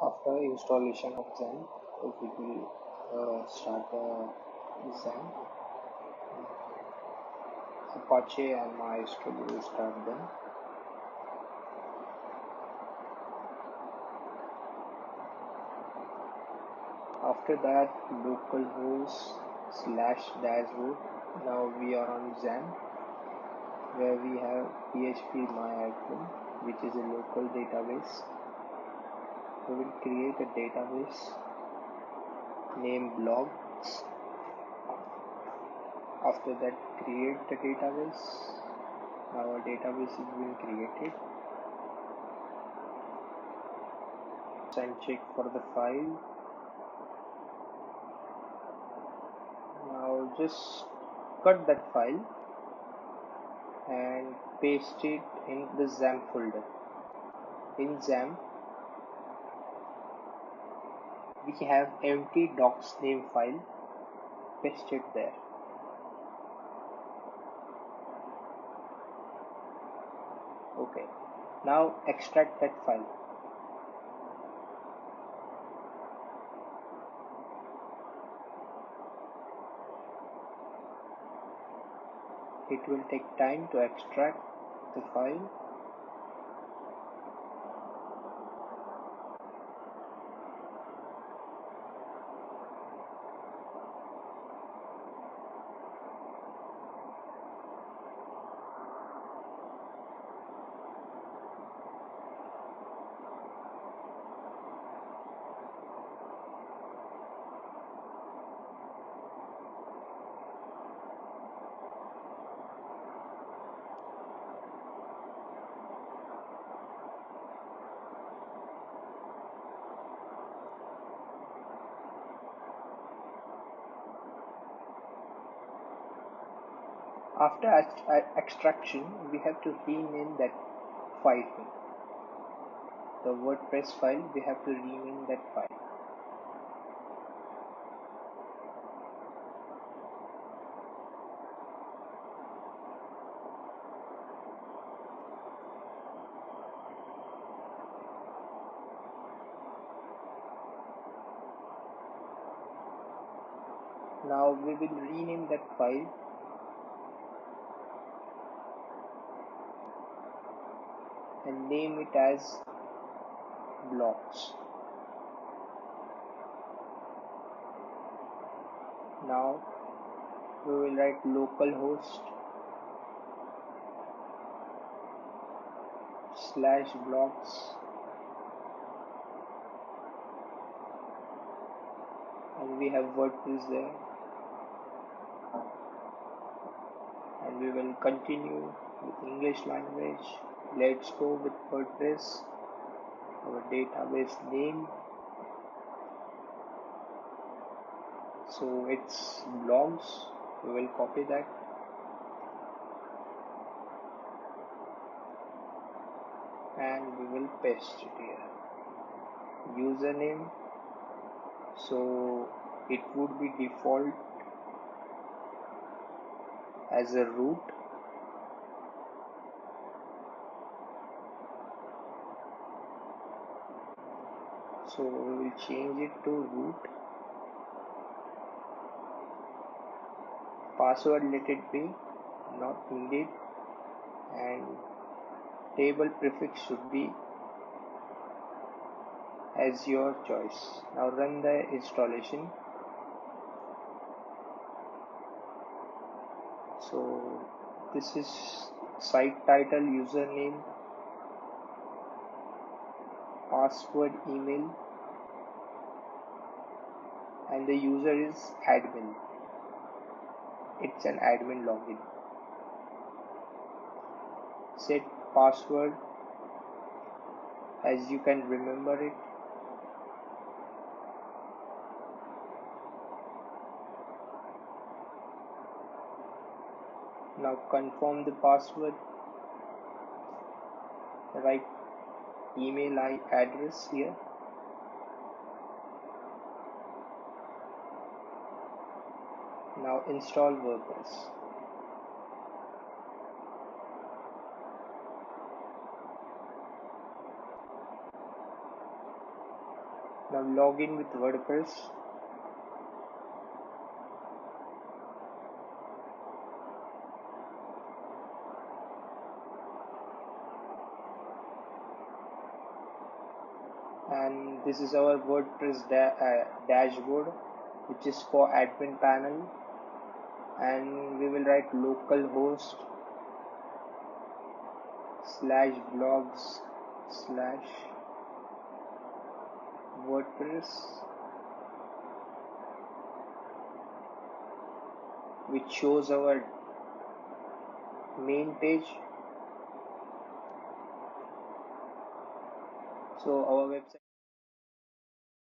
After installation of Zen, we will start the Zen. Apache and MySQL will start them. After that, localhost /dashroot. Now we are on Zen, where we have PHP MyAdmin, which is a local database. We will create a database named blogs. After that, create the database. Now our database is being created. And check for the file. Now just cut that file and paste it in the XAMPP folder. In XAMPP, we have empty docs name file. Paste it there. Okay. Now extract that file. It will take time to extract the file. After extraction, we have to rename that file. The WordPress file, we have to rename that file. Now we will rename that file and name it as blocks. Now we will write localhost /blocks and we have WordPress there, and we will continue with English language. Let's go with WordPress. Our database name, so it's blogs. We will copy that and we will paste it here. Username, so it would be default as a root. So we will change it to root. Password, let it be not needed, and table prefix should be as your choice. Now run the installation. So this is site title, username, password, email, and the user is admin. It's an admin login. Set password as you can remember it. Now confirm the password. Write email address here. Now install WordPress. Now log in with WordPress. And this is our WordPress dashboard, which is for admin panel, and we will write localhost /blogs /WordPress, which shows our main page. So our website